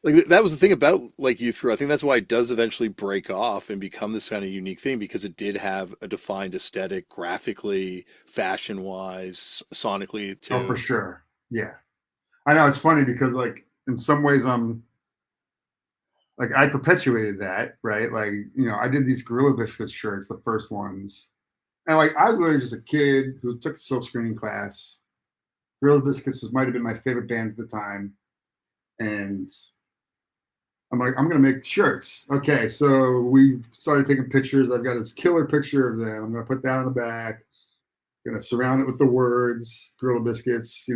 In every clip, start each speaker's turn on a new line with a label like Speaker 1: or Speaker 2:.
Speaker 1: Like that was the thing about like Youth Crew. I think that's why it does eventually break off and become this kind of unique thing because it did have a defined aesthetic, graphically, fashion wise, sonically
Speaker 2: Oh, for
Speaker 1: too.
Speaker 2: sure. Yeah. I know it's funny because like in some ways I'm like I perpetuated that, right? Like, I did these Gorilla Biscuits shirts, the first ones. And like I was literally just a kid who took a silk screening class. Gorilla Biscuits might have been my favorite band at the time. And I'm like, I'm gonna make shirts. Okay, so we started taking pictures. I've got this killer picture of them. I'm gonna put that on the back. Gonna surround it with the words Gorilla Biscuits.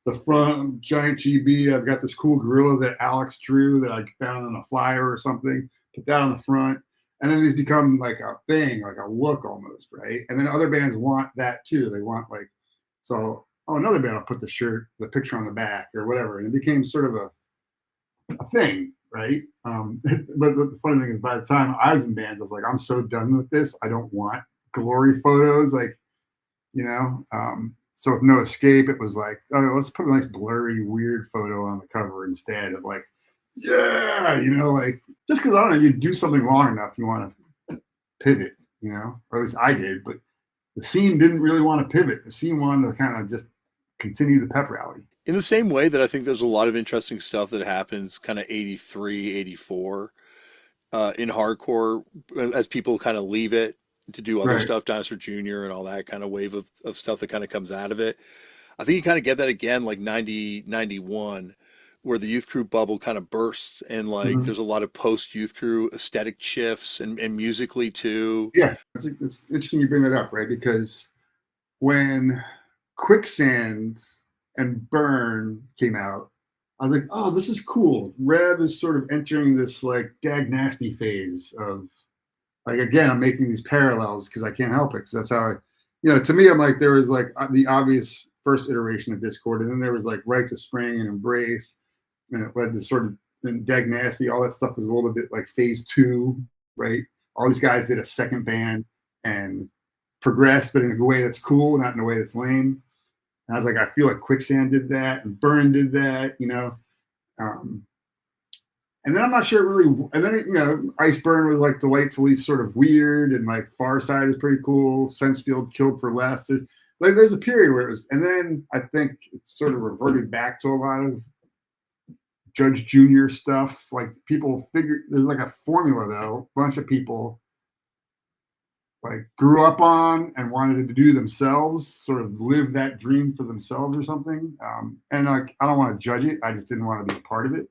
Speaker 2: The front giant GB. I've got this cool gorilla that Alex drew that I found on a flyer or something. Put that on the front, and then these become like a thing, like a look almost, right? And then other bands want that too. They want like, so oh, another band will put the picture on the back or whatever, and it became sort of a thing, right? But the funny thing is, by the time I was in bands, I was like, I'm so done with this. I don't want glory photos, like so with No Escape, it was like, oh, let's put a nice blurry, weird photo on the cover instead of like, yeah, like just because I don't know, you do something long enough, you want to pivot, or at least I did, but the scene didn't really want to pivot. The scene wanted to kind of just continue the pep rally.
Speaker 1: In the same way that I think there's a lot of interesting stuff that happens kind of 83, 84 in hardcore as people kind of leave it to do other
Speaker 2: Right.
Speaker 1: stuff, Dinosaur Jr. and all that kind of wave of stuff that kind of comes out of it. I think you kind of get that again like 90, 91, where the Youth Crew bubble kind of bursts and like
Speaker 2: Mm-hmm.
Speaker 1: there's a lot of post Youth Crew aesthetic shifts and musically too.
Speaker 2: Yeah, it's interesting you bring that up, right? Because when Quicksand and Burn came out, I was like, oh, this is cool. Rev is sort of entering this like dag nasty phase of like again, I'm making these parallels because I can't help it. Because that's how to me, I'm like there was like the obvious first iteration of Discord, and then there was like Right to Spring and Embrace, and it led to sort of then Dag Nasty. All that stuff was a little bit like phase two, right? All these guys did a second band and progressed, but in a way that's cool, not in a way that's lame. And I was like, I feel like Quicksand did that and Burn did that. Um, and then I'm not sure really. And then Iceburn was like delightfully sort of weird, and like Far Side is pretty cool. Sensefield Killed for Less. There's a period where it was, and then I think it sort of reverted back to a lot of Judge Junior stuff. Like people figure there's like a formula though. A bunch of people like grew up on and wanted to do themselves, sort of live that dream for themselves or something. And like I don't want to judge it. I just didn't want to be a part of it.